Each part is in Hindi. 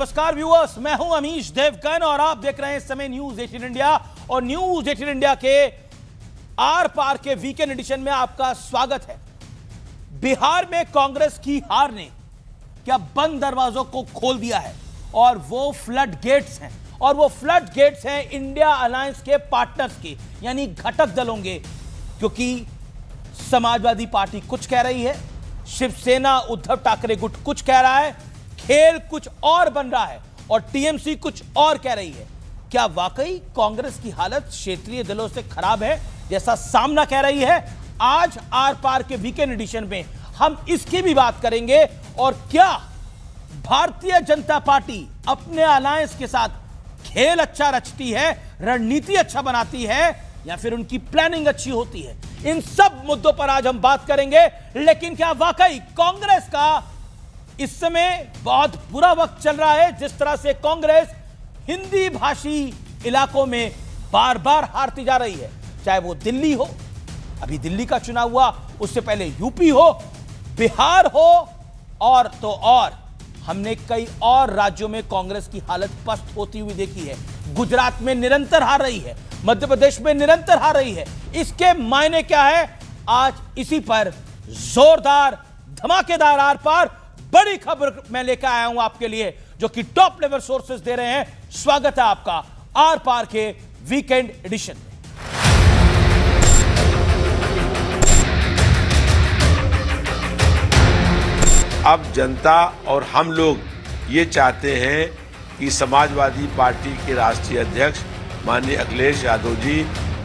नमस्कार व्यूअर्स, मैं हूं अमीश देवगन और आप देख रहे हैं इस समय न्यूज 18 इंडिया। और न्यूज 18 इंडिया के आर पार के वीकेंड एडिशन में आपका स्वागत है। बिहार में कांग्रेस की हार ने क्या बंद दरवाजों को खोल दिया है और वो फ्लड गेट्स हैं, और वो फ्लड गेट्स हैं इंडिया अलायंस के पार्टनर्स के, यानी घटक दलों के। क्योंकि समाजवादी पार्टी कुछ कह रही है, शिवसेना उद्धव ठाकरे गुट कुछ कह रहा है, खेल कुछ और बन रहा है और टीएमसी कुछ और कह रही है। क्या वाकई कांग्रेस की हालत क्षेत्रीय दलों से खराब है जैसा सामना कह रही है? आज आर पार के वीकेंड एडिशन में हम इसकी भी बात करेंगे। और क्या भारतीय जनता पार्टी अपने अलायंस के साथ खेल अच्छा रचती है, रणनीति अच्छा बनाती है, या फिर उनकी प्लानिंग अच्छी होती है? इन सब मुद्दों पर आज हम बात करेंगे। लेकिन क्या वाकई कांग्रेस का इस समय बहुत बुरा वक्त चल रहा है? जिस तरह से कांग्रेस हिंदी भाषी इलाकों में बार बार हारती जा रही है, चाहे वो दिल्ली हो, अभी दिल्ली का चुनाव हुआ, उससे पहले यूपी हो, बिहार हो, और तो और हमने कई और राज्यों में कांग्रेस की हालत पस्त होती हुई देखी है। गुजरात में निरंतर हार रही है, मध्य प्रदेश में निरंतर हार रही है। इसके मायने क्या है? आज इसी पर जोरदार धमाकेदार आर पार बड़ी खबर मैं लेकर आया हूं आपके लिए, जो कि टॉप लेवल सोर्सेस दे रहे हैं। स्वागत है आपका आर पार के वीकेंड एडिशन में। अब जनता और हम लोग ये चाहते हैं कि समाजवादी पार्टी के राष्ट्रीय अध्यक्ष माननीय अखिलेश यादव जी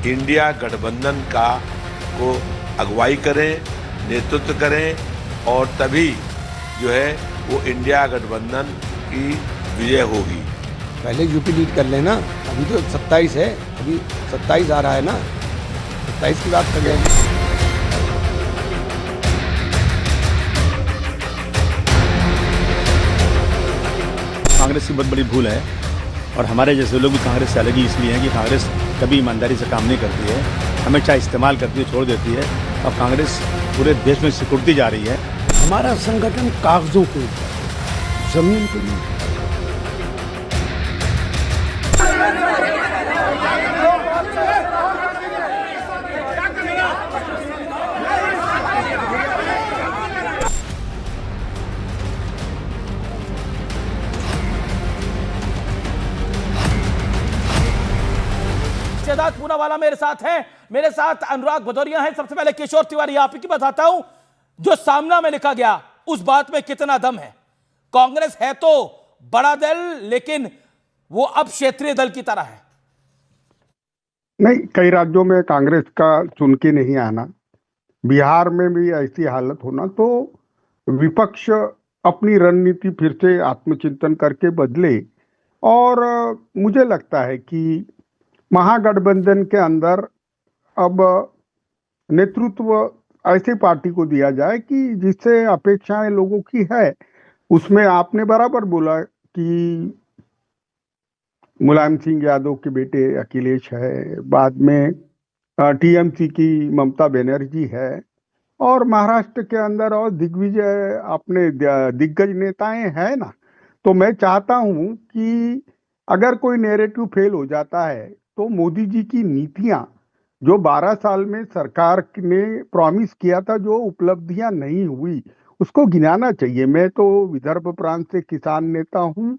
इंडिया गठबंधन को अगुवाई करें, नेतृत्व करें, और तभी जो है वो इंडिया गठबंधन की विजय होगी। पहले यूपी लीड कर लेना, अभी तो 27 है, अभी 27 आ रहा है ना, 27 की बात कर रहे हैं। कांग्रेस की बहुत बड़ी भूल है, और हमारे जैसे लोग भी कांग्रेस से अलग ही इसलिए हैं कि कांग्रेस कभी ईमानदारी से काम नहीं करती है, हमेशा इस्तेमाल करती है, छोड़ देती है। अब कांग्रेस पूरे देश में सिकुड़ती जा रही है। हमारा संगठन कागजों के ऊपर, जमीन के ऊपर। सिद्धार्थ पूनावाला मेरे साथ हैं, मेरे साथ अनुराग भदौरिया हैं। सबसे पहले किशोर तिवारी, आप ही बताता हूं, जो सामना में लिखा गया उस बात में कितना दम है? कांग्रेस है तो बड़ा दल, लेकिन वो अब क्षेत्रीय दल की तरह है। नहीं, कई राज्यों में कांग्रेस का चुन के नहीं आना, बिहार में भी ऐसी हालत होना, तो विपक्ष अपनी रणनीति फिर से आत्मचिंतन करके बदले। और मुझे लगता है कि महागठबंधन के अंदर अब नेतृत्व ऐसी पार्टी को दिया जाए कि जिससे अपेक्षाएं लोगों की है। उसमें आपने बराबर बोला कि मुलायम सिंह यादव के बेटे अखिलेश है, बाद में टीएमसी की ममता बनर्जी है, और महाराष्ट्र के अंदर और दिग्विजय अपने दिग्गज नेताएं हैं ना। तो मैं चाहता हूं कि अगर कोई नैरेटिव फेल हो जाता है तो मोदी जी की नीतियां, जो 12 साल में सरकार ने प्रॉमिस किया था, जो उपलब्धियां नहीं हुई, उसको गिनाना चाहिए। मैं तो विदर्भ प्रांत से किसान नेता हूं,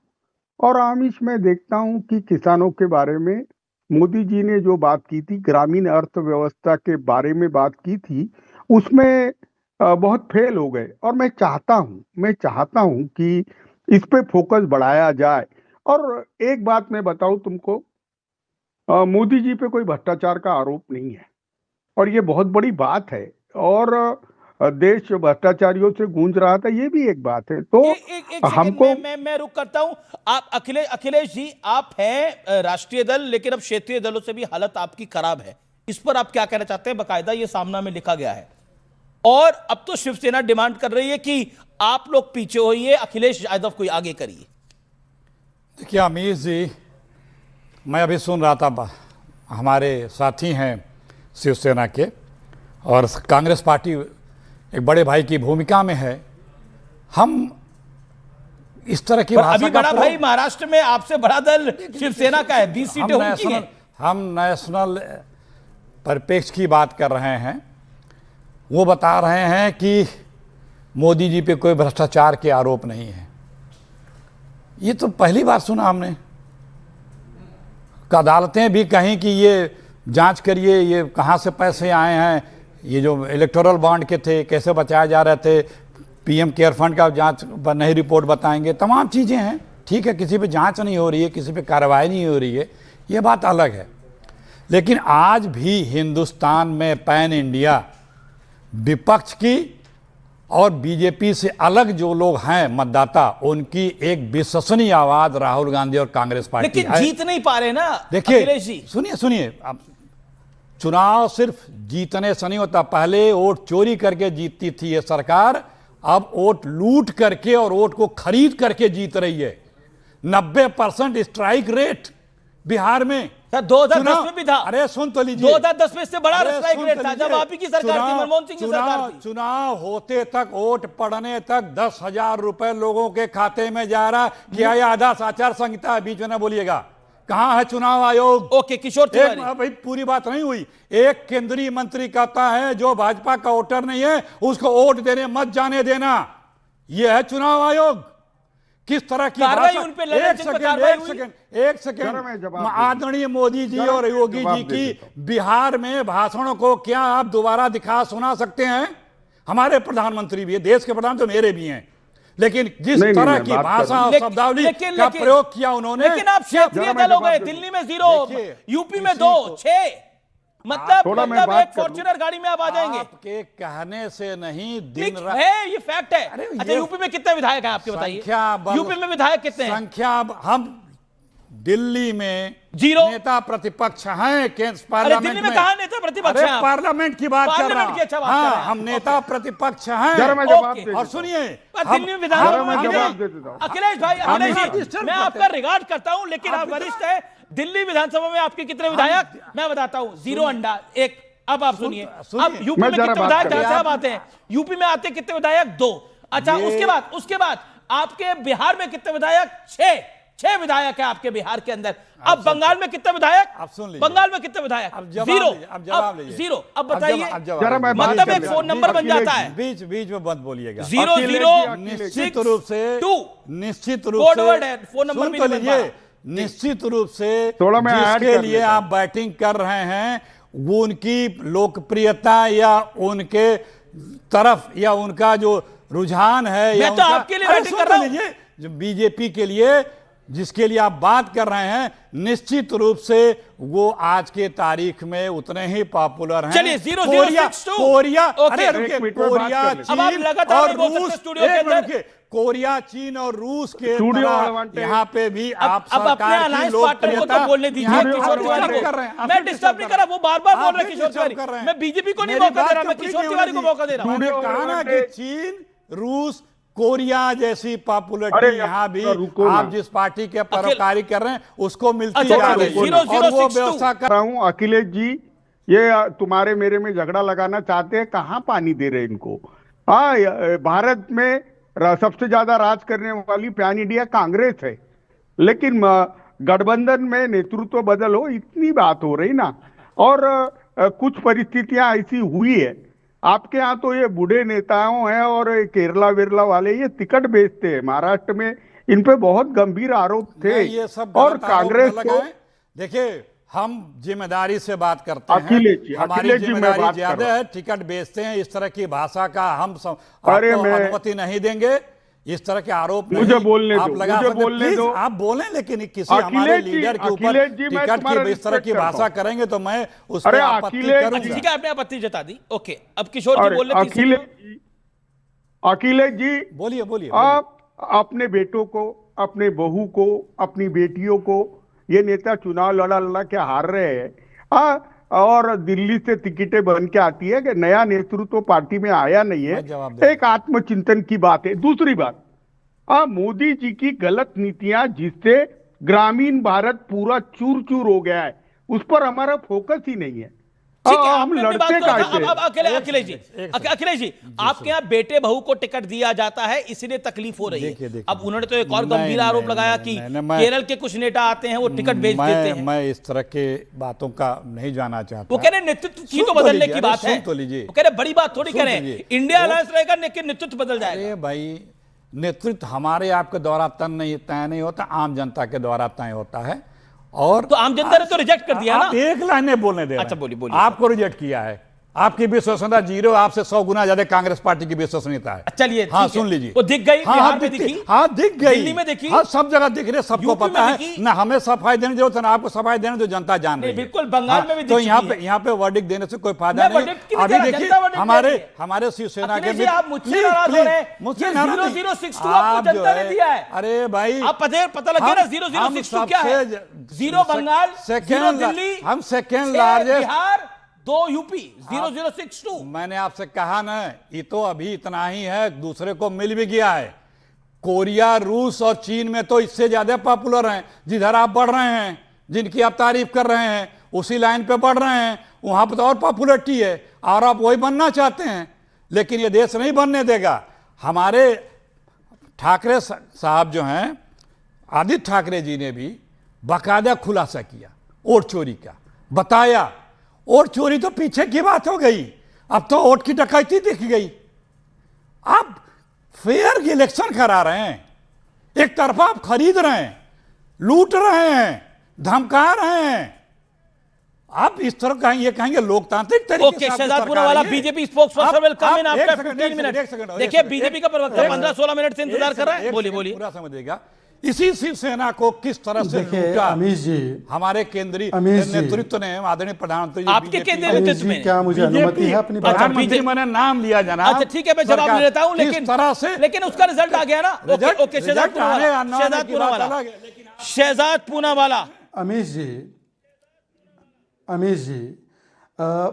और आमिष में देखता हूं कि किसानों के बारे में मोदी जी ने जो बात की थी, ग्रामीण अर्थव्यवस्था के बारे में बात की थी, उसमें बहुत फेल हो गए। और मैं चाहता हूं कि इस पे फोकस बढ़ाया जाए। और एक बात मैं बताऊं तुमको, मोदी जी पे कोई भ्रष्टाचार का आरोप नहीं है, और ये बहुत बड़ी बात है। और देश भ्रष्टाचारियों से गूंज रहा था, ये भी एक बात है। तो एक हमको मैं रुक करता हूं। आप अखिलेश जी, आप हैं राष्ट्रीय दल, लेकिन अब क्षेत्रीय दलों से भी हालत आपकी खराब है। इस पर आप क्या कहना चाहते हैं? बकायदा ये सामना में लिखा गया है, और अब तो शिवसेना डिमांड कर रही है कि आप लोग पीछे होइए, अखिलेश यादव को आगे करिए। देखिए अमीश जी, मैं अभी सुन रहा था, हमारे साथी हैं शिवसेना के, और कांग्रेस पार्टी एक बड़े भाई की भूमिका में है। हम इस तरह की पर भाषा अभी का बड़ा प्रयोग- भाई महाराष्ट्र में आपसे बड़ा दल शिवसेना का है, 20 सीटें उनकी हैं। हम नेशनल परिप्रेक्ष्य की बात कर रहे हैं। वो बता रहे हैं कि मोदी जी पे कोई भ्रष्टाचार के आरोप नहीं है। ये तो पहली बार सुना हमने। अदालतें भी कहीं कि ये जांच करिए, ये कहाँ से पैसे आए हैं, ये जो इलेक्टोरल बॉन्ड के थे कैसे बचाए जा रहे थे, पीएम केयर फंड का जांच पर नहीं रिपोर्ट बताएंगे, तमाम चीज़ें हैं। ठीक है, किसी पे जांच नहीं हो रही है, किसी पे कार्रवाई नहीं हो रही है, ये बात अलग है। लेकिन आज भी हिंदुस्तान में पैन इंडिया विपक्ष की और बीजेपी से अलग जो लोग हैं मतदाता, उनकी एक विश्वसनीय आवाज राहुल गांधी और कांग्रेस पार्टी लेकिन है। जीत नहीं पा रहे ना देखिए, अखिलेश जी। सुनिए अब चुनाव सिर्फ जीतने से नहीं होता। पहले वोट चोरी करके जीतती थी ये सरकार, अब वोट लूट करके और वोट को खरीद करके जीत रही है। 90% स्ट्राइक रेट बिहार में 2010 में भी था। अरे सुन तो लीजिए, 2010 में इससे बड़ा अरे स्ट्राइक सुन रेट तो था जब लीजिए। आप ही की सरकार थी, मनमोहन सिंह की सरकार थी। चुनाव होते तक, वोट पड़ने तक 10,000 रुपए लोगों के खाते में जा रहा। क्या ये आदर्श आचार संहिता है? बीच में ना बोलिएगा। कहां है चुनाव आयोग? ओके, किशोर तिवारी। भाई पूरी बात नहीं हुई। एक केंद्रीय मंत्री कहता है जो भाजपा का वोटर नहीं है उसको वोट देने मत जाने देना। यह है चुनाव आयोग। किस तरह की कार्रवाई भाषा- उन पे ललन एक सिंह पे सेकंड, कार्रवाई एक हुई? सेकंड, एक जरा मैं सेकंड। जवाब आदरणीय मोदी जी और योगी जवाब जी दे की देता हूं। बिहार में भाषणों को क्या आप दोबारा दिखा सुना सकते हैं? हमारे प्रधानमंत्री भी है, देश के प्रधान तो मेरे भी हैं, लेकिन जिस नहीं, तरह मैं की बात कर भाषा रहा और लेकिन- शब्दावली लेकिन- का लेकिन- प्रयोग किया उन्होंने। लेकिन आप क्षेत्रीय जरा मैं दल हो गए, जवाब दे दिल्ली में 0, देखिए, यूपी में किसी 2, को- 6, मतलब थोड़ा मैं एक बात करूं। फॉर्च्यूनर गाड़ी में आप आ जाएंगे। आपके कहने से नहीं, दिन ठीक रात है, ये फैक्ट है। अरे अच्छा, ये- यूपी में कितने विधायक हैं आपके बताइए? संख्या बल- यूपी में विधायक कितने हैं? संख्या हम दिल्ली में 0 नेता प्रतिपक्ष हैं केंद्र अरे पार्लियामेंट दिल्ली में कहां नेता प्रतिपक्ष अरे हैं आप? पार्लियामेंट की बात कर रहा पार्लियामेंट की अच्छा बात कर रहे हाँ, हैं। हम नेता प्रतिपक्ष जरा हैं। मैं जवाब ओके। दे और देता सुनिए, पर हम- दिल्ली में जरा विधानसभा मैं में जवाब नहीं। दे देता हूं। अखिलेश भाई, हम अखिलेश यहाँ जी, disturb मैं करते आपका रिगार्ड करता हूं, लेकिन आप आप इतना- वरिष्ठ है। दिल्ली विधानसभा में आपके कितने विधायक? मैं बताता हूं, 0 अंडा 1। अब आप सुनिए, सुनिए। अब यूपी मैं में जरा कितने बात विधायक करूं। कहां से आप आते हैं? यूपी में आते कितने विधायक? 2। अच्छा, उसके बाद आपके बिहार में कितने विधायक? 6 विधायक है आपके बिहार के अंदर। अब बंगाल में कितने विधायक? आप सुन लीजिए। बंगाल में कितने विधायक? अब जवाब 0। लीजिए, अब जवाब लीजिए। 0। अब अब बताइए, जवाब- अब जवाब जरा मैं लीजिए। बात मतलब कर एक लेता फोन हूं। नंबर बन अखिलेश जाता जी, है। बीच में मत बोलिएगा। 0 अखिलेश 0 जी, अखिलेश जी। निश्चित रूप से 2 निश्चित रूप कोड से वर्ड है, फोन नंबर सुन भी तो नहीं बन लीजिए, पा निश्चित रूप से थोड़ा मैं ऐड जिसके कर लिए लेता आप बैटिंग कर रहे हैं वो उनकी लोकप्रियता या उनके तरफ या उनका जो रुझान है या मैं तो उनका- आपके लिए अरे बैटिंग सुन कर रहा तो हूं। लीजिए, जो बीजेपी के लिए जिसके लिए आप बात कर रहे हैं, निश्चित रूप से वो आज के तारीख में उतने ही पॉपुलर हैं। चलिए, 0062 कोरिया, ओके। अरे रुकिए, एक मिनट में बात कोरिया, कर लेते हैं। अब आप चीन लगातार और नहीं बोल सकते रूस, स्टूडियो के एक मिनट अंदर। रुकिए, कोरिया, चीन और रूस के स्टूडियो तरह एडवांटेज। यहाँ पे भी आप अब अपने सरकार की अलायंस पार्टनर को तो लोकप्रियता बोलने दीजिए। यहाँ स्टूडियो किशोर आप तिवारी disturb को कर रहे हैं, आप मैं भी डिस्टर्ब नहीं कर रहा, वो बार-बार बोल रहे हैं किशोर disturb कर तिवारी। रहे हैं। मैं बीजेपी को नहीं मेरी मौका दे रहा, बात मैं complete किशोर नहीं तिवारी को होने मौका दे रहा हूं। मैंने स्टूडियो कहा ना कि एडवांटेज। चीन, रूस, कोरिया जैसी अरे पॉपुलरिटी यहाँ भी रुको ना। आप जिस पार्टी के परोकारी कर रहे हैं उसको मिलती अच्छा, जा रुको रही है। ना। और वो 0062 व्यवस्था कर रहा हूं अखिलेश जी, ये तुम्हारे मेरे में झगड़ा लगाना चाहते हैं, कहां पानी दे रहे हैं इनको। हाँ, भारत में सबसे ज्यादा राज करने वाली पैन इंडिया कांग्रेस है, लेकिन गठबंधन में नेतृत्व बदल हो, इतनी बात हो रही ना। और कुछ परिस्थितियां ऐसी हुई है आपके यहाँ, तो ये बूढ़े नेताओं हैं और ये केरला वेरला वाले ये टिकट बेचते हैं महाराष्ट्र में, इन पे बहुत गंभीर आरोप थे। नहीं, ये सब और गलत आरोप कांग्रेस न को लगाएं। देखिए, हम जिम्मेदारी से बात करते अखिलेश जी, हैं, हमारी अखिलेश जी, मैं जिम्मेदारी बात कर ज्यादा रहा है। टिकट बेचते हैं, इस तरह की भाषा का हम अरे आपको मैं- अनुमति नहीं देंगे। इस तरह के आरोप मुझे नहीं बोलने आप दो, लगा मुझे सकते हैं। बोलने प्लीज दो। आप बोलें, लेकिन किसी अखिलेश हमारे जी, लीडर के ऊपर अखिलेश जी, मैं टिकट की तुम्हारा इस तरह की रिस्पेक्ट भाषा करता करेंगे तो मैं उस अरे पर आपत्ति अखिलेश जी, करूंगा। ठीक है, आपने आपत्ति जता दी। ओके, अब किशोर जी अरे बोल रहे थे। अखिलेश जी, बोलिए बोलिए। आप अपने बेटों को, अपने बहू को, अपनी बेटियों को, ये नेता चुनाव लड़ा के हार रहे हैं और दिल्ली से टिकटें बन के आती है कि नया नेतृत्व पार्टी में आया नहीं मैं जवाब दे है। एक आत्मचिंतन की बात है। दूसरी बात, मोदी जी की गलत नीतियां जिससे ग्रामीण भारत पूरा चूर चूर हो गया है, उस पर हमारा फोकस ही नहीं है। ठीक है, हम आपने अपनी बात लड़ते को कायते। अब अखिलेश जी, अखिलेश जी, आपके यहाँ बेटे बहू को टिकट दिया जाता है, इसलिए तकलीफ हो रही देखिए, है। देखिए। अब उन्होंने तो एक और नहीं, गंभीर आरोप नहीं, लगाया नहीं, कि नहीं, मैं- केरल के कुछ नेता आते हैं वो टिकट बेच देते हैं। मैं इस तरह के बातों का नहीं जाना चाहता। वो कह रहे नेतृत्व की सुन तो तो बदलने लीजिए, की अरे बात सुन है। तो लीजिए। वो कह रहे बड़ी बात थोड़ी सुन करें, लीजिए। इंडिया अलायंस रहेगा लेकिन नेतृत्व बदल जाएगा। अरे भाई, नेतृत्व हमारे आपके द्वारा तय नहीं होता, आम जनता के द्वारा तय होता है। और तो आम जनता ने तो रिजेक्ट कर दिया आप ना। एक लाइन में बोलने दे रहे अच्छा, हैं। बोलिए। आपको रिजेक्ट किया है, आपकी विश्वसनीयता जीरो, आपसे 100 गुना ज्यादा कांग्रेस पार्टी की विश्वसनीयता है। चलिए, हाँ, ठीक है। सुन लीजिए। वो दिख गई, बिहार में दिख- दिखी, हाँ, दिख गई, दिल्ली में दिखी, हाँ, सब जगह दिख रही है, सबको यूपी में पता है दिखी। ना। हमें सफाई देने की जरूरत है ना आपको सफाई देने, जो जनता जान रही है। बिल्कुल, बंगाल में भी दिख तो चुकी है। यहाँ पे वर्डिक्ट देने से कोई फायदा मैं नहीं। वर्डिक्ट की नहीं अभी कह रहा, देखिए, जनता वर्डिक्ट दे रही है। हमारे शिवसेना के अखिलेश जी, आप मुझसे नाराज हो रहे हैं। मुझसे ये नाराज नहीं। 0062 आपको आप जो जनता ने है- दिया है। अरे भाई, आप पता लग गया ना 0062 क्या है? 0 बंगाल, 0 दिल्ली, हम सेकेंड 6 लार्जेस्ट। बिहार, 2 यूपी, 0062। मैंने आपसे कहा ना, ये तो अभी इतना ही है, दूसरे को मिल भी गया है। कोरिया, रूस और चीन में तो इससे ज्यादा पॉपुलर हैं। जिधर आप बढ़ रहे हैं, जिनकी आप तारीफ कर रहे हैं, उसी लाइन पे बढ़ रहे हैं, वहां पर तो और पॉपुलरिटी है, और आप वही बनना चाहते हैं। लेकिन ये देश नहीं बनने देगा। हमारे ठाकरे साहब जो हैं, आदित्य ठाकरे जी ने भी बाकायदा खुलासा किया वोट चोरी का, बताया। वोट चोरी तो पीछे की बात हो गई, अब तो वोट की डकैती दिख गई। आप फेयर इलेक्शन करा रहे हैं, एक तरफा आप खरीद रहे हैं, लूट रहे हैं, धमका रहे हैं। आप इस तरह कहेंगे, ये कहेंगे लोकतांत्रिक तरीके ओके, से आपकी शहजाद सरकार पूनावाला, है। बीजेपी स्पोक्सपर्सन विल कम इन आप- आफ्टर एक सेकंड, 15 मिनट। एक सेकंड, देखिए, एक बीजेपी का सेकंड, प्रवक्ता एक 15-16 मिनट से इंतजार कर रहा है। बोलिए। पूरा समझ देगा। इसी शिवसेना को किस तरह से देखिए लूटा अमीश जी, हमारे केंद्रीय अमीश जी। नेतृत्व ने, आदरणीय प्रधानमंत्री जी, आपके BJP केंद्रीय अमीश नेतृत्व जी, में। क्या मुझे अनुमति है अपनी बात? प्रधानमंत्री मैंने नाम लिया जनाब। अच्छा, ठीक है, मैं जवाब सरकार ले लेता हूं, किस लेकिन तरह से लेकिन उसका रिजल्ट आ गया ना। Okay, okay, Shehzad Poonawalla, Shehzad Poonawalla. अमीश जी,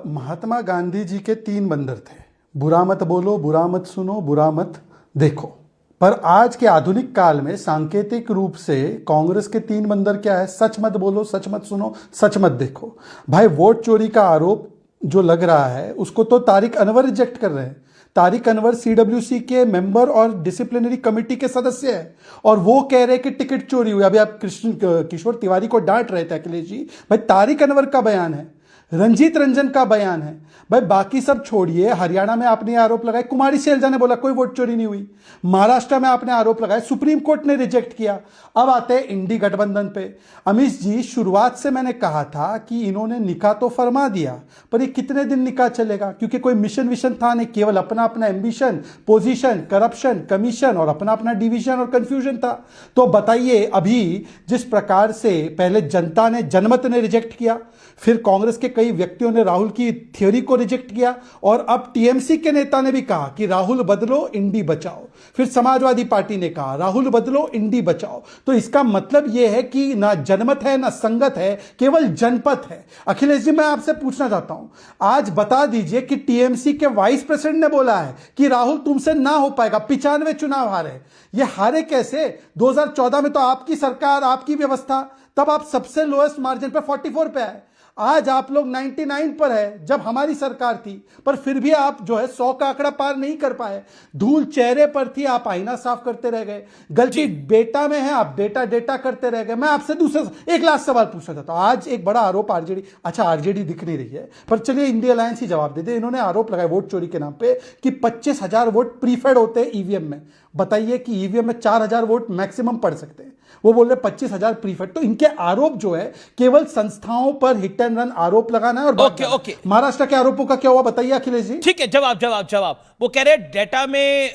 महात्मा गांधी जी के 3 बंदर थे, बुरा मत बोलो, बुरा मत सुनो, बुरा मत देखो। पर आज के आधुनिक काल में सांकेतिक रूप से कांग्रेस के 3 बंदर क्या है? सच मत बोलो, सच मत सुनो, सच मत देखो। भाई, वोट चोरी का आरोप जो लग रहा है उसको तो तारिक अनवर रिजेक्ट कर रहे हैं। तारिक अनवर CWC के मेंबर और डिसिप्लिनरी कमेटी के सदस्य है, और वो कह रहे हैं कि टिकट चोरी हुई। अभी आप किशोर तिवारी को डांट रहे थे अखिलेश जी। भाई, तारिक अनवर का बयान है, रंजीत रंजन का बयान है। भाई, बाकी सब छोड़िए। हरियाणा में आपने आरोप लगाए, कुमारी शैलजा ने बोला कोई वोट चोरी नहीं हुई। महाराष्ट्र में आपने आरोप लगाए, सुप्रीम कोर्ट ने रिजेक्ट किया। अब आते हैं इंडी गठबंधन पे। अमीश जी, शुरुआत से मैंने कहा था कि इन्होंने निकाह तो फरमा दिया, पर ये कितने दिन निकाह चलेगा? क्योंकि कोई मिशन विशन था नहीं, केवल अपना अपना एम्बिशन, पोजीशन, करप्शन, कमीशन और अपना अपना डिवीजन और कंफ्यूजन था। तो बताइए, अभी जिस प्रकार से पहले जनता ने, जनमत ने रिजेक्ट किया, फिर कांग्रेस के कई व्यक्तियों ने राहुल की थ्योरी को रिजेक्ट किया, और अब टीएमसी के नेता ने भी कहा कि राहुल बदलो, इंडी बचाओ। फिर समाजवादी पार्टी ने कहा राहुल बदलो, इंडी बचाओ। तो इसका मतलब यह है कि ना जनमत है, ना संगत है, केवल जनपथ है। अखिलेश जी, मैं आपसे पूछना चाहता हूं, आज बता दीजिए कि टीएमसी के वाइस प्रेसिडेंट ने बोला है कि राहुल तुमसे ना हो पाएगा, 95 चुनाव हारे। ये हारे कैसे? 2014 में तो आपकी सरकार, आपकी व्यवस्था, तब आप सबसे लोएस्ट मार्जिन पे 44 पे आए। आज आप लोग 99 पर है, जब हमारी सरकार थी, पर फिर भी आप जो है 100 का आंकड़ा पार नहीं कर पाए। धूल चेहरे पर थी, आप आईना साफ करते रह गए। गलती डेटा में है, आप डेटा करते रह गए। मैं आपसे दूसरा एक लास्ट सवाल पूछना चाहता हूं। आज एक बड़ा आरोप आरजेडी, अच्छा आरजेडी दिख नहीं रही है, पर चलिए इंडिया अलायंस ही जवाब दे दे। इन्होंने आरोप लगाया वोट चोरी के नाम पे कि 25,000 वोट प्रीफेड होते हैं ईवीएम में। बताइए कि ईवीएम में 4,000 वोट मैक्सिमम पड़ सकते हैं, वो बोल रहे 25,000 प्रीफेड। तो इनके आरोप जो है केवल संस्थाओं पर हिट एंड रन आरोप लगाना है। और ओके। महाराष्ट्र के आरोपों का क्या हुआ बताइए अखिलेश जी। ठीक है, जवाब। वो कह रहे डेटा में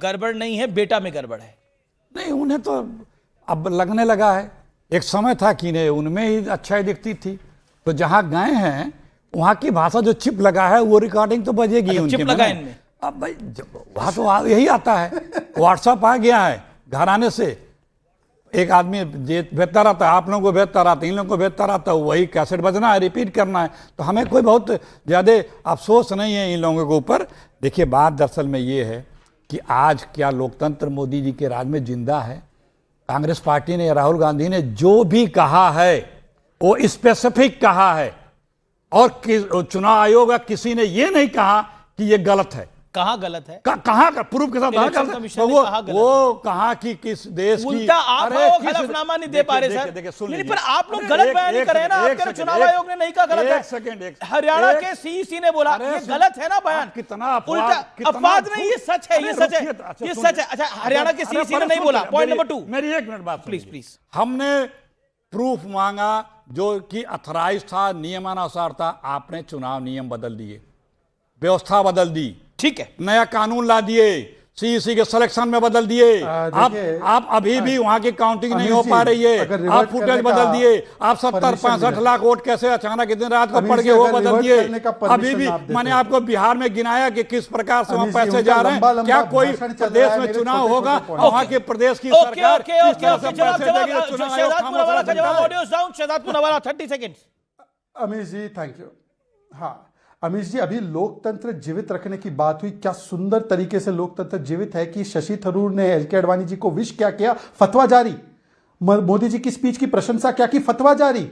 गड़बड़ नहीं है, बेटा में गड़बड़ है। नहीं, उन्हें तो अब लगने लगा है। एक समय था कि नहीं, उनमें ही अच्छाई दिखती थी। तो जहां गए हैं वहां की भाषा जो चिप लगा है वो रिकॉर्डिंग तो बजेगी। अच्छा, चिप लगा इनमें। अब भाई वहां तो यही आता है, व्हाट्सएप आ गया है घराने से। एक आदमी भेजता रहता है, आप लोगों को भेजता रहता है, इन लोगों को भेजता रहता है, वही कैसेट बजना है, रिपीट करना है। तो हमें कोई बहुत ज़्यादा अफसोस नहीं है इन लोगों के ऊपर। देखिए, बात दरअसल में ये है कि आज क्या लोकतंत्र मोदी जी के राज में जिंदा है? कांग्रेस पार्टी ने, राहुल गांधी ने जो भी कहा है वो स्पेसिफिक कहा है। और चुनाव आयोग किसी ने ये नहीं कहा कि ये गलत है। कहां गलत है? कहां का प्रूफ के साथ इलेक्शन गलत है? कमीशन ने कहा गलत वो कहा कि किस देश की, उल्टा आप हलफनामा नहीं दे पा रहे सर। नहीं, पर आप लोग गलत बयान नहीं कर रहे हैं ना। आप कह रहे चुनाव आयोग ने नहीं कहा गलत है। एक सेकंड, हरियाणा के सीईसी ने बोला ये गलत है ना बयान। कितना उल्टा अपवाद नहीं, ये सच है, ये सच है, ये सच है। अच्छा, हरियाणा के सीईसी ने नहीं बोला। पॉइंट नंबर 2, मेरी 1 मिनट बात प्लीज प्लीज। हमने प्रूफ मांगा जो कि अथराइज था, नियमानुसार था। आपने चुनाव नियम बदल दिए, व्यवस्था बदल दी, ठीक है, नया कानून ला दिए, सीईसी के सिलेक्शन में बदल दिए। आप अभी भी वहां की काउंटिंग नहीं हो पा रही है। आप फुटेज बदल दिए। आप 70-65 लाख वोट कैसे अचानक इतनी रात को पड़ गए, वो बदल दिए। अभी भी मैंने आपको बिहार में गिनाया कि किस प्रकार से वहां पैसे जा रहे हैं। क्या कोई प्रदेश में चुनाव होगा, वहां के प्रदेश की सरकार किस तरह से पैसे देगी? चुनाव आयोग Shehzad Poonawalla 30 second. Amish ji thank you. हाँ अमीश जी, अभी लोकतंत्र जीवित रखने की बात हुई। क्या सुंदर तरीके से लोकतंत्र जीवित है कि शशि थरूर ने एल के अडवाणी जी को विश क्या किया, फतवा जारी। मोदी जी की स्पीच की प्रशंसा क्या की, फतवा जारी।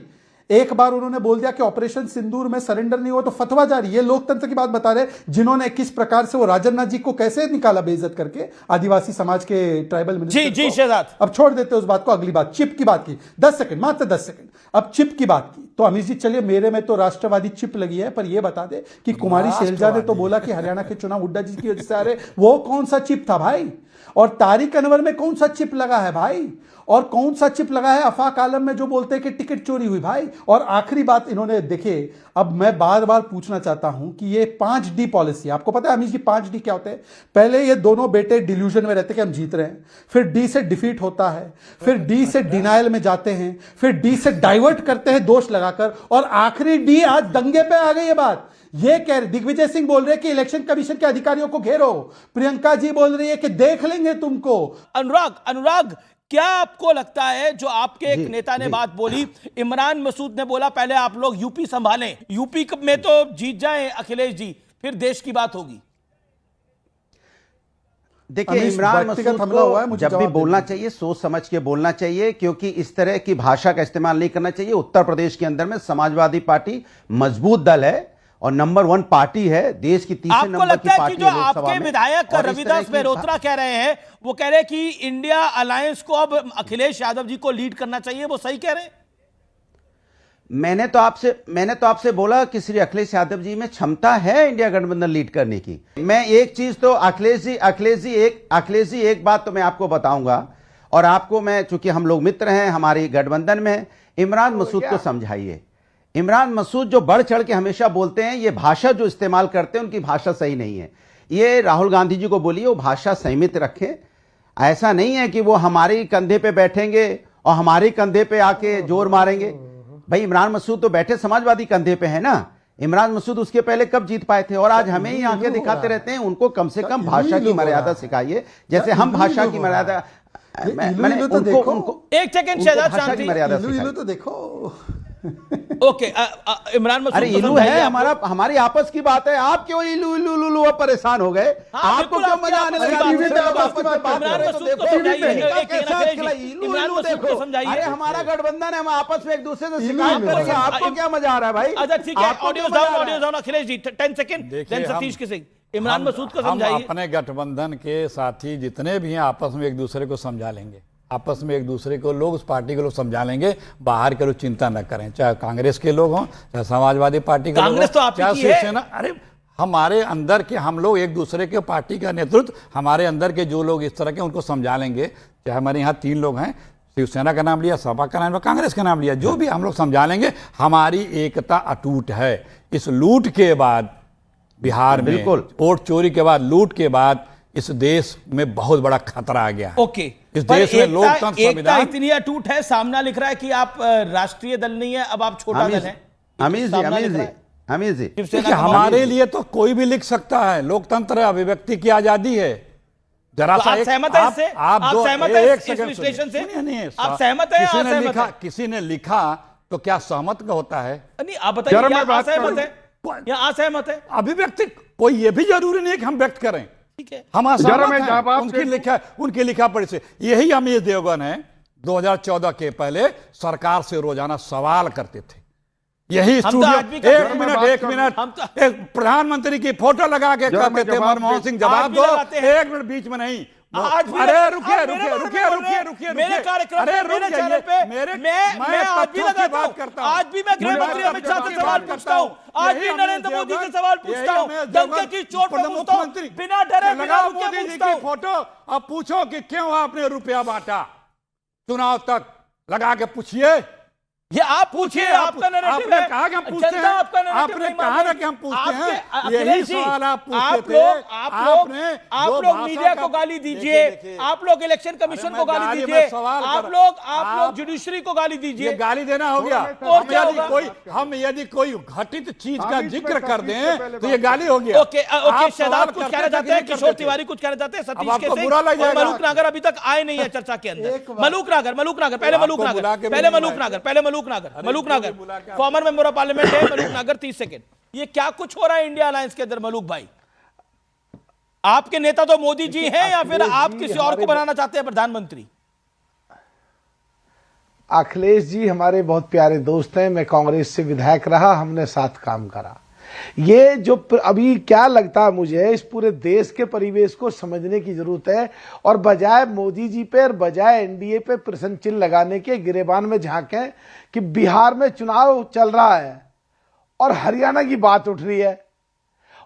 एक बार उन्होंने बोल दिया कि ऑपरेशन सिंदूर में सरेंडर नहीं हुआ तो फतवा जारी। ये लोकतंत्र की बात बता रहे, जिन्होंने किस प्रकार से वो राजन्नाथ जी को कैसे निकाला बेइज्जत करके, आदिवासी समाज के ट्राइबल मिनिस्टर। जी शहजाद, अब छोड़ देते उस बात को। अगली बात, चिप की बात की, 10 सेकंड, मात्र 10 सेकंड। अब चिप की बात की तो अमीश जी चलिए, मेरे में तो राष्ट्रवादी चिप लगी है, पर यह बता दे कि कुमारी शैलजा ने तो बोला कि हरियाणा के चुनाव हुड्डा जी की वजह से आ रहे। वो कौन सा चिप था भाई? और तारिक अनवर में कौन सा चिप लगा है भाई? और कौन सा चिप लगा है आफाक आलम में जो बोलते हैं कि टिकट चोरी हुई भाई? और आखिरी बात इन्होंने, देखिए अब मैं बार बार पूछना चाहता हूं कि ये 5D पॉलिसी, आपको पता है अमीश जी 5D क्या होते हैं? पहले ये दोनों बेटे डिल्यूजन में रहते कि हम जीत रहे हैं, फिर डी से डिफीट होता है, फिर डी से डिनायल में जाते हैं, फिर डी से डाइवर्ट करते हैं दोष लगाकर, और आखिरी डी आज दंगे पे आ गई है बात। ये कह रहे, दिग्विजय सिंह बोल रहे कि इलेक्शन कमीशन के अधिकारियों को घेरो, प्रियंका जी बोल रही है कि देख लेंगे तुमको। अनुराग, क्या आपको लगता है जो आपके एक नेता ने बात बोली, इमरान मसूद ने बोला पहले आप लोग यूपी संभालें, यूपी में तो जीत जाएं अखिलेश जी, फिर देश की बात होगी। देखिए, इमरान मसूद को जब भी बोलना चाहिए सोच समझ के बोलना चाहिए, क्योंकि इस तरह की भाषा का इस्तेमाल नहीं करना चाहिए। उत्तर प्रदेश के अंदर में समाजवादी पार्टी मजबूत दल है और नंबर 1 पार्टी है, देश की तीसरे नंबर की पार्टी है। जो आपके विधायक रविदास मेहरोत्रा कह रहे हैं, वो कह रहे हैं कि इंडिया अलायंस को अब अखिलेश यादव जी को लीड करना चाहिए, वो सही कह रहे हैं? मैंने तो आपसे बोला कि श्री अखिलेश यादव जी में क्षमता है इंडिया गठबंधन लीड करने की। मैं एक चीज तो अखिलेश जी एक बात तो मैं आपको बताऊंगा, और आपको मैं, चूंकि हम लोग मित्र हैं, हमारी गठबंधन में, इमरान मसूद को समझाइए। इमरान मसूद जो बढ़ चढ़ के हमेशा बोलते हैं, ये भाषा जो इस्तेमाल करते हैं उनकी भाषा सही नहीं है। ये राहुल गांधी जी को बोलिए वो भाषा संयमित रखें। ऐसा नहीं है कि वो हमारे कंधे पे बैठेंगे और हमारे कंधे पे आके जोर मारेंगे। भाई इमरान मसूद तो बैठे समाजवादी कंधे पे है ना। इमरान मसूद उसके पहले कब जीत पाए थे? और आज हमें ही आंखें दिखाते रहते हैं। उनको कम से कम भाषा की मर्यादा सिखाइए, जैसे हम भाषा की मर्यादा, मैंने उनको एक सेकंड शहजाद शांति, मर्यादा तो देखो। ओके, इमरान मसूद, अरे इलू है हमारी आपस की बात है। आप क्यों इलू इलू इलू परेशान हो गए? आपको क्यों मजा आने लगा? अरे हमारा गठबंधन है, हम आपस में एक दूसरे से शिकायत करेंगे, आपको क्या मजा आ रहा है भाई? अच्छा ठीक है, audio down Akhilesh ji 10 second, then Satish के सिंह। इमरान मसूद को समझाइए। अपने गठबंधन के साथी जितने भी हैं आपस में एक दूसरे को समझा लेंगे, आपस में एक दूसरे को लोग, उस पार्टी के लोग समझा लेंगे। बाहर के लोग चिंता न करें, चाहे कांग्रेस के लोग हों, चाहे समाजवादी पार्टी के लोग हों, चाहे शिवसेना। अरे हमारे अंदर के हम लोग एक दूसरे के पार्टी का नेतृत्व, हमारे अंदर के जो लोग इस तरह के उनको समझा लेंगे। चाहे हमारे यहाँ 3 लोग हैं, शिवसेना का नाम लिया, सपा का नाम लिया, कांग्रेस का नाम लिया, जो भी हम लोग समझा लेंगे। हमारी एकता अटूट है। इस लूट के बाद बिहार में, वोट चोरी के बाद, लूट के बाद इस देश में बहुत बड़ा खतरा आ गया है। ओके, इस देश में लोकतंत्र संविधान इतनी अटूट है, सामना लिख रहा है कि आप राष्ट्रीय दल नहीं है, अब आप छोटा दल हैं। हमीद जी, हमारे लिए तो कोई भी लिख सकता है, लोकतंत्र है, अभिव्यक्ति की आजादी है। जरा सा आप सहमत है इससे? आप सहमत है इस विश्लेषण से? आप सहमत है? किसी ने लिखा तो क्या सहमत का होता है? नहीं, आप बताइए, असहमत है या असहमत है? अभिव्यक्ति कोई ये भी जरूरी नहीं कि हम व्यक्त करें। ठीक है, हम असहमत हैं उनकी लिखा पढ़ी से। यही अमित देवगन है 2014 के पहले सरकार से रोजाना सवाल करते थे, यही हम तो स्टूडियो आज भी एक मिनट हम तो- एक प्रधानमंत्री की फोटो लगा के जरा कहते मैं थे जवाब मनमोहन दे- सिंह आज जवाब भी दो, लगाते हैं। एक मिनट बीच में नहीं। आज भी अरे लगाते- रुकिए आप मेरे रुकिए बारे में रुकिए बोल रहे हैं। रुकिए मेरे कार्यक्रम अरे पे, रुक मेरे जाइए। चैनल पे मैं आज भी तथ्यों की लगाता बात हूं। करता हूं। आज भी मैं गृह मंत्री अमित शाह से सवाल पूछता हूं। आज भी नरेंद्र मोदी से सवाल पूछता हूं। डंके की चोट पे पूछता हूं, बिना डरे बिना लगाओ रुके मोदी जी पूछता की हूं। फोटो। अब पूछो कि क्यों आपने रुपया बांटा चुनाव तक, लगा के पूछिए। ये आप पूछिए, आपका नैरेटिव आपने है। कहा कि हम पूछते जनता हैं, आपका नैरेटिव आपने नहीं कहा मान ना रही। कि हम पूछते हैं, आपके- यही अखिलेश जी, सवाल आप पूछते आप थे। लोग आपने आप जो लोग भाषा मीडिया का- को गाली देखिए, दीजिए, देखिए। आप लोग इलेक्शन कमीशन को गाली गाली दीजिए, में सवाल आप कर- लोग जुडिशरी को गाली ये दीजिए। गाली देना हो गया। और क्या होगा? हम यदि कोई घटित चीज का हम इसमें जिक्र कर तकलीफ से पहले दें तो ये बात गाली हो गया। ओके आप ओके, सवाल शहजाद कुछ करते कहना थे चाहते कि हैं, नहीं किशोर करते थे? तिवारी कुछ कहना चाहते हैं, सतीश आपको के बुरा लग सिंह और जाएगा। मलूक नागर अभी तक आए नहीं है चर्चा के अंदर। एक बात- मलूक नागर पहले आपको मलूक बुला नागर के भी पहले नहीं मलूक बुलाया। नागर पहले मलूक नागर मलूक इनको भी नागर बुला के फॉर्मर मेंबर ऑफ पार्लियामेंट है मलूक नागर। 30 सेकंड। ये क्या कुछ हो रहा है इंडिया अलायंस के अंदर मलूक भाई? आपके नेता तो मोदी जी हैं या फिर आप किसी और को बनाना चाहते हैं प्रधानमंत्री? अखिलेश जी हमारे बहुत प्यारे दोस्त हैं। मैं कांग्रेस से विधायक रहा, हमने साथ काम करा। ये जो अभी क्या लगता है मुझे, इस पूरे देश के परिवेश को समझने की जरूरत है और बजाय मोदी जी पे और बजाय एनडीए पे प्रश्न चिन्ह लगाने के गिरेबान में झांकें कि बिहार में चुनाव चल रहा है और हरियाणा की बात उठ रही है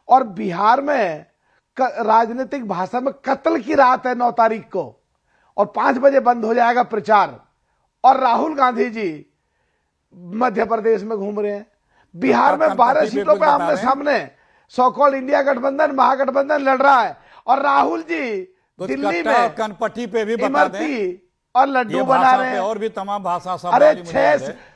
और बिहार में राजनीतिक भाषा में कत्ल की रात है 9 तारीख को और 5 बजे बंद हो जाएगा प्रचार। और राहुल गांधी जी मध्य प्रदेश में घूम रहे हैं। बिहार में 12 सीटों पे आमने सामने सो कॉल्ड इंडिया गठबंधन महागठबंधन लड़ रहा है और राहुल जी दिल्ली में कनपट्टी पे भी बता दें, इमरती और लड्डू ये बना भाषा रहे पे हैं। और भी तमाम भाषा सब अरे वाली मुझे याद है।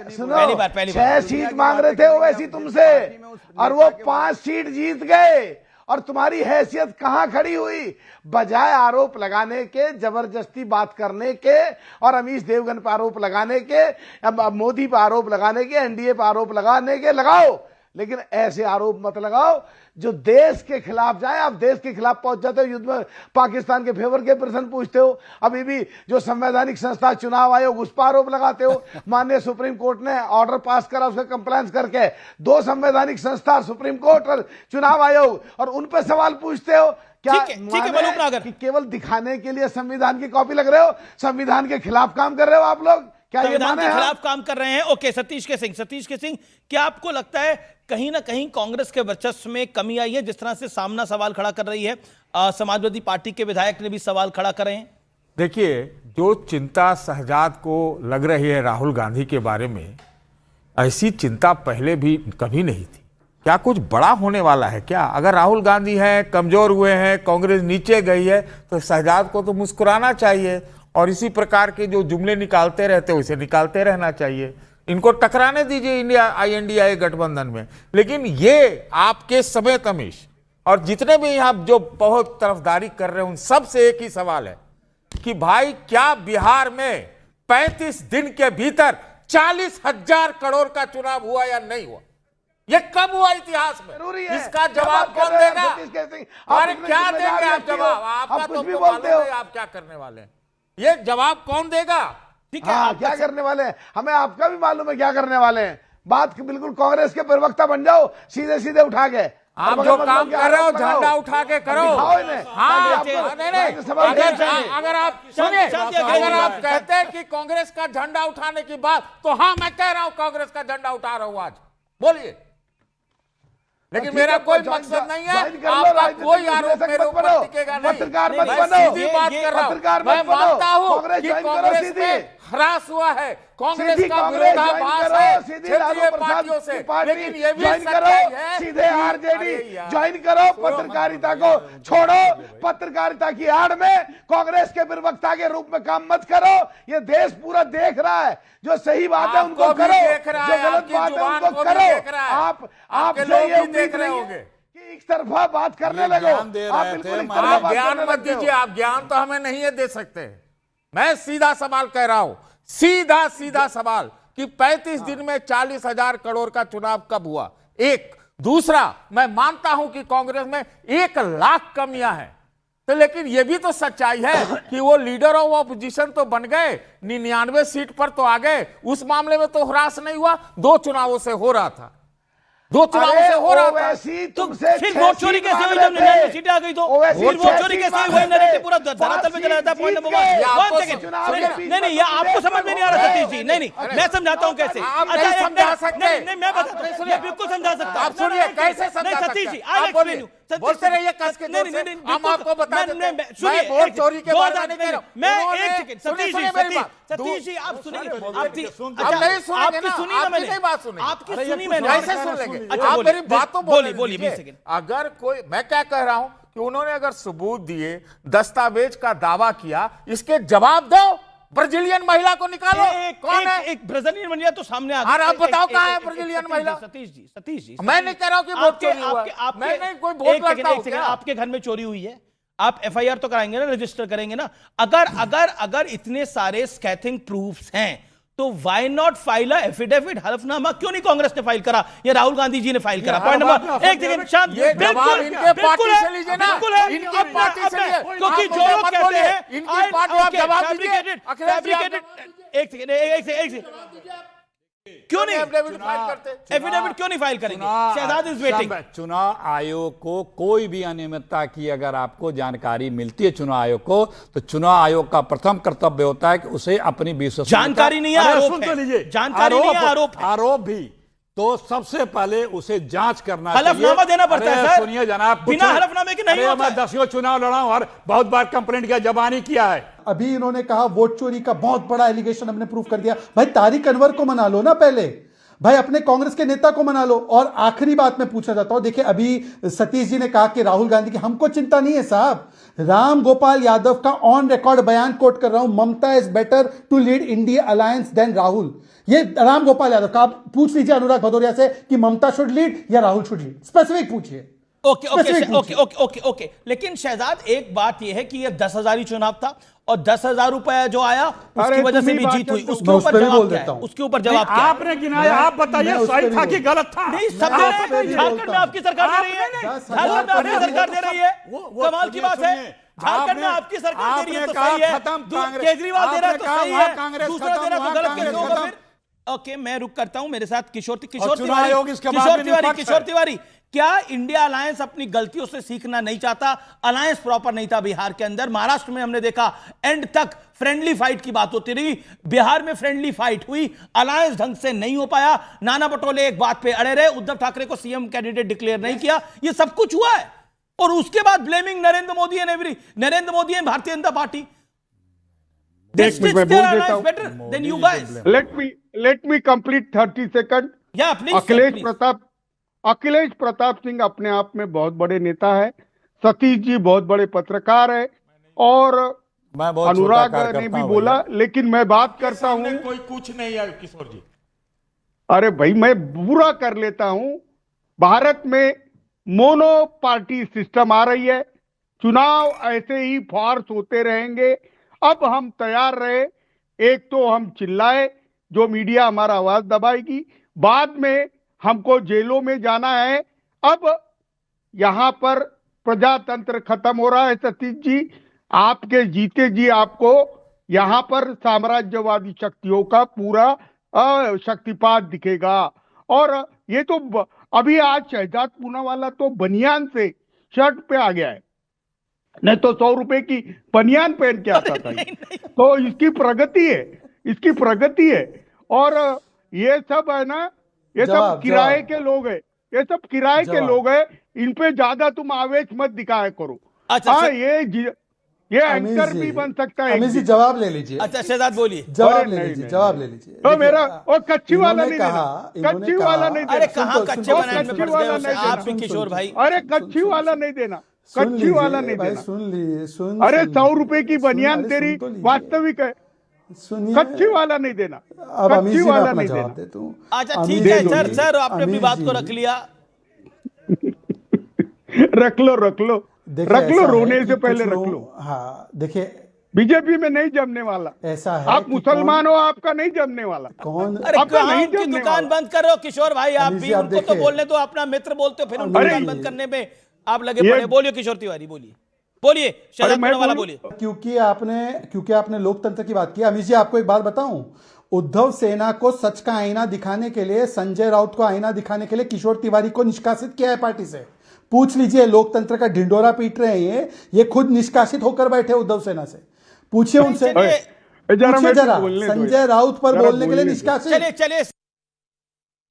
सुनो, पहली बार 6 सीट मांग रहे थे ओवैसी तुमसे और वो 5 सीट जीत गए और तुम्हारी हैसियत कहां खड़ी हुई? बजाय आरोप लगाने के, जबरदस्ती बात करने के और अमीश देवगन पर आरोप लगाने के, अब मोदी पर आरोप लगाने के, एनडीए पर आरोप लगाने के, लगाओ, लेकिन ऐसे आरोप मत लगाओ जो देश के खिलाफ जाए। आप देश के खिलाफ पहुंच जाते हो, युद्ध में पाकिस्तान के फेवर के प्रश्न पूछते हो, अभी भी जो संवैधानिक संस्था चुनाव आयोग उस पर आरोप लगाते हो। माननीय सुप्रीम कोर्ट ने ऑर्डर पास करा, उसका कंप्लायंस करके 2 संवैधानिक संस्था सुप्रीम कोर्ट और चुनाव आयोग, और उन पर सवाल पूछते हो। क्या ठीक है मलूक नागर, कि केवल दिखाने के लिए संविधान की कॉपी लग रहे हो? संविधान के खिलाफ काम कर रहे हो आप लोग? क्या ये संविधान माने के हैं? खिलाफ काम कर रहे हैं। ओके, सतीश के सिंह, क्या आपको लगता है कहीं ना कहीं कांग्रेस के वर्चस्व में कमी आई है? जिस तरह से सामना सवाल खड़ा कर रही है, समाजवादी पार्टी के विधायक ने भी सवाल खड़ा कर रहे हैं। देखिए, जो चिंता शहजाद को लग रही है राहुल गांधी के बारे में, ऐसी चिंता पहले भी कभी नहीं थी। क्या कुछ बड़ा होने वाला है क्या? अगर राहुल गांधी हैं, कमजोर हुए हैं, कांग्रेस नीचे गई है, तो शहजाद को तो मुस्कुराना चाहिए और इसी प्रकार के जो जुमले निकालते रहते उसे निकालते रहना चाहिए। इनको टकराने दीजिए इंडिया INDA गठबंधन में। लेकिन ये आपके समेत अमीश और जितने भी यहाँ जो बहुत तरफदारी कर रहे हैं उन सब से एक ही सवाल है कि भाई क्या बिहार में 35 दिन के भीतर 40,000 करोड़ का चुनाव हुआ या नहीं हुआ? ये कब हुआ इतिहास में? जरूरी है। इसका क्या जवाब बात कर कौन रहे हैं देगा? सतीश के सिंह? आप अरे इतने क्या जिम्मेदार देंगे आप व्यक्ति हो, जवाब? आप आपका कुछ तो भी मालूम बोलते हो। है आप क्या करने वाले हैं। ये जवाब कौन देगा? ठीक है, हाँ, क्या करने वाले हैं हमें आपका भी मालूम है क्या करने वाले हैं। बात बिल्कुल कांग्रेस के प्रवक्ता बन जाओ, सीधे सीधे उठा के। आप जो काम कर रहे हो झंडा उठा के करो। दिखाओ इन्हें। हाँ, ताकि आपको नहीं, सवाल अगर पूछे नहीं। अगर आप सुनिए, शांति अगर आप अग्रवाल। कहते हैं कि कांग्रेस का झंडा उठाने की बात, तो हाँ मैं कह रहा हूं कांग्रेस का झंडा उठा रहा हूं आज, बोलिए। लेकिन ठीक मेरा है, कोई तो मकसद नहीं है, ज्वाइन कर लो, आपका राजनीतिक कोई आरोप विश्लेषक मेरे मत ऊपर बनो, टिकेगा नहीं। पत्रकार मत मैं बनो। सीधी बात कर रहा हूं। पत्रकार मैं मत बनो। मानता हूं कांग्रेस कि ज्वाइन करो कांग्रेस सीधी। में ह्रास हुआ है, कांग्रेस सीधी का कांग्रेस विरोधाभास ज्वाइन है करो, सीधी लालू क्षेत्रीय प्रसाद पार्टियों की से। पार्टी लेकिन ये भी ज्वाइन सच्चाई करो, है सीधे कि- आरजेडी अरे यार, ज्वाइन करो। पत्रकारिता को छोड़ो, पत्रकारिता की आड़ में कांग्रेस के प्रवक्ता के रूप में काम मत करो। ये देश पूरा देख रहा है, जो सही बात है उनको आपको भी करो, देख रहा जो है, गलत आपकी बात है जुबान उनको को भी करो। देख रहा है। आप आपके आपसे लोग ये भी उम्मीद देख रहे नहीं होंगे। है कि एक तरफा बात करने लगो। ज्ञान दे आप रहे बिल्कुल थे, एक तरफा आप बात ज्ञान करने मत लगते हो। दीजिए, आप ज्ञान तो हमें नहीं दे सकते। मैं सीधा सवाल कह रहा हूं, सीधा सवाल कि 35 दिन में 40,000 करोड़ का चुनाव कब हुआ? एक। दूसरा, मैं मानता हूं कि कांग्रेस में 1 लाख कमियां हैं, तो लेकिन ये भी तो सच्चाई है कि वो लीडर ऑफ ऑपोजिशन तो बन गए, 99 सीट पर तो आ गए, उस मामले में तो ह्रास नहीं हुआ। 2 चुनावों से हो रहा था, 2 चुनावों से हो रहा था। तो फिर वोट चोरी कैसे हुई जब 99 सीटें आ गई? तो फिर वोट चोरी कैसे हुई? वही नैरेटिव पूरा धरातल पे चला जाता है। पॉइंट नंबर 1 नहीं, ये आपको समझ में नहीं आ रहा सतीश जी। नहीं, मैं समझाता हूँ कैसे। आप नहीं समझा सकते। नहीं, मैं बताता हूँ, मैं बिल्कुल समझा सकता हूँ। आप सुनिए कैसे समझा सकते सतीश जी, हैं? आप बोलिए, बोलते रहिए कस के जोर से, हम आपको बता देते हैं। मैं वोट चोरी के बारे में नहीं कह रहा हूं। मैं एक सेकंड, सतीश जी आप सुनिए, आप नहीं सुनेंगे ना, आपकी नहीं बात सुनेंगे, आपकी सुनी मैंने, कैसे सुन लेंगे? अच्छा, आप मेरी बात तो बोलिए, बोलिए। अगर कोई, मैं क्या कह रहा हूं कि उन्होंने अगर सबूत दिए, दस्तावेज का दावा किया, इसके जवाब दो। ब्राजीलियन महिला को निकालो, कौन है? एक ब्राजीलियन महिला तो सामने आ और आप बताओ कहां है ब्राजीलियन महिला? सतीश जी, मैं नहीं कह रहा हूं कि वोट चोरी हुआ है। मैं नहीं कोई वोट लगता हूं क्या? आपके घर में चोरी हुई है, आप एफआईआर तो कराएंगे ना, रजिस्टर करेंगे ना। अगर इतने सारे स्कैथिंग प्रूफ्स हैं तो why not file a affidavit? हलफनामा क्यों नहीं कांग्रेस ने फाइल करा या राहुल गांधी जी ने फाइल करा? पॉइंट नंबर 1 सेकंड शांत, ये जवाब इनके पार्टी से लीजिए ना, इनकी पार्टी से लीजिए, क्योंकि जो लोग कहते हैं इनकी पार्टी, आप जवाब दीजिए। एक सेकंड, क्यों नहीं एफिडेविट फाइल करते? एफिडेविट क्यों नहीं फाइल करेंगे? Shehzad is waiting. चुनाव आयोग को कोई भी अनियमितता की अगर आपको जानकारी मिलती है चुनाव आयोग को, तो चुनाव आयोग का प्रथम कर्तव्य होता है कि उसे अपनी विश्वसनीयता, जानकारी नहीं है, आरोप है। जानकारी नहीं है, आरोप भी तो सबसे पहले उसे जांच करना हलफनामा देना पड़ता है सर। सुनिए जनाब, बिना हलफनामे के नहीं होता है। मैं 10 चुनाव लड़ा हूं और बहुत बार कंप्लेंट किया, जबानी किया है। अभी इन्होंने कहा वोट चोरी का बहुत बड़ा एलिगेशन हमने प्रूव कर दिया। भाई तारिक अनवर को मना लो ना पहले, भाई अपने कांग्रेस के नेता को मना लो। और आखिरी बात मैं पूछना चाहता हूं, देखिए अभी सतीश जी ने कहा कि राहुल गांधी की, हमको चिंता नहीं है साहब। राम गोपाल यादव का ऑन रिकॉर्ड बयान कोट कर रहा हूं, Mamata is better to lead India alliance than Rahul. ये राम गोपाल यादव का, आप पूछ लीजिए अनुराग भदौरिया से कि ममता शुड लीड या राहुल शुड लीड, स्पेसिफिक पूछिए। ओके। लेकिन शहजाद एक बात यह है कि यह 10,000 ही चुनाव था और 10,000 रुपया जो आया उसकी वजह से भी जीत हुई। उसके ऊपर जवाब क्या है? उसके ऊपर जवाब क्या है? आपने गिनाया, आप बताइए सही था कि गलत था? नहीं, सब दे रहे हैं। झारखंड में आपकी सरकार दे रही है, झारखंड में आपकी सरकार दे रही है। कमाल की बात है, झारखंड में आपकी सरकार दे रही है तो सही है, केजरीवाल दे रहा है तो सही है, दूसरा दे रहा है तो गलत कैसे होगा फिर? ओके, मैं रुक करता हूं। मेरे साथ किशोर तिवारी, क्या इंडिया अलायंस अपनी गलतियों से सीखना नहीं चाहता? अलायंस प्रॉपर नहीं था बिहार के अंदर। महाराष्ट्र में हमने देखा एंड तक फ्रेंडली फाइट की बात होती रही, बिहार में फ्रेंडली फाइट हुई, अलायंस ढंग से नहीं हो पाया। नाना पटोले एक बात पे अड़े रहे, उद्धव ठाकरे को सीएम कैंडिडेट डिक्लेयर नहीं किया। ये सब कुछ हुआ है और उसके बाद blaming Narendra Modi and Bharatiya Janata party. Let me complete 30 seconds. Yeah, please. Akhilesh Pratap Singh अपने आप में बहुत बड़े नेता है, सतीश जी बहुत बड़े पत्रकार है और अनुराग ने भी बोला, लेकिन मैं बात करता हूं, कोई कुछ नहीं है किशोर जी। अरे भाई मैं पूरा कर लेता हूं। भारत में मोनो पार्टी सिस्टम आ रही है, चुनाव ऐसे ही फार्स होते रहेंगे। अब हम तैयार रहे, एक तो हम चिल्लाए, जो मीडिया हमारा आवाज दबाएगी, बाद में हमको जेलों में जाना है। अब यहां पर प्रजातंत्र खत्म हो रहा है। सतीश जी, आपके जीते जी आपको यहां पर साम्राज्यवादी शक्तियों का पूरा शक्तिपात दिखेगा। और ये तो अभी आज शहजाद पूनावाला तो बनियान से शर्ट पे आ गया है, नहीं तो 100 रुपए की बनियान पहन के आता था। तो इसकी प्रगति है। और ये सब है ना, ये सब किराए के लोग हैं, इन पे ज्यादा तुम आवेश मत दिखाया करो। हाँ, ये एंकर भी बन सकता है। जी जवाब ले लीजिए। अच्छा शहजाद बोलिए, जवाब ले लीजिए। तो मेरा और कच्ची वाला नहीं देना, कच्ची वाला नहीं देना। अरे कहाँ कच्चे बनाने में पड़ गए आप भी किशोर भाई? अरे कच्ची वाला नहीं देना, कच्ची वाला नहीं देना। सुन अरे 100 रुपए की बनियान तेरी वास्तविक है, कच्ची वाला नहीं देना, कच्ची वाला नहीं देना। अच्छा ठीक है सर, आपने अपनी बात को रख लिया। रख लो, रोने से पहले रख लो। हाँ देखिए, बीजेपी में नहीं जमने वाला। ऐसा है, आप मुसलमान हो, आपका नहीं जमने वाला। कौन? अरे कहाँ की दुकान बंद कर रहे हो किशोर भाई? आप भी उनको तो बोलने दो, अपना मित्र बोलते हो, फिर उनको दुकान बंद करने पे आप लगे पड़े। बोलिए किशोर तिवारी, बोलिए। बोलिए शहजाद अरे मैं पूनावाला, बोलूं? बोलिए। क्योंकि आपने लोकतंत्र की बात की, अमित जी आपको एक बात बताऊं, उद्धव सेना को सच का आईना दिखाने के लिए, संजय राउत को आईना दिखाने के लिए किशोर तिवारी को निष्कासित किया है पार्टी से। पूछ लीजिए, लोकतंत्र का ढिंडोरा पीट रहे हैं ये खुद निष्कासित होकर बैठे उद्धव सेना से, पूछिए उनसे, चलिए पूछिए जरा, बोलने दो संजय राउत पर जरा बोलने के लिए बोलने दो। निष्कासित। चलिए चलिए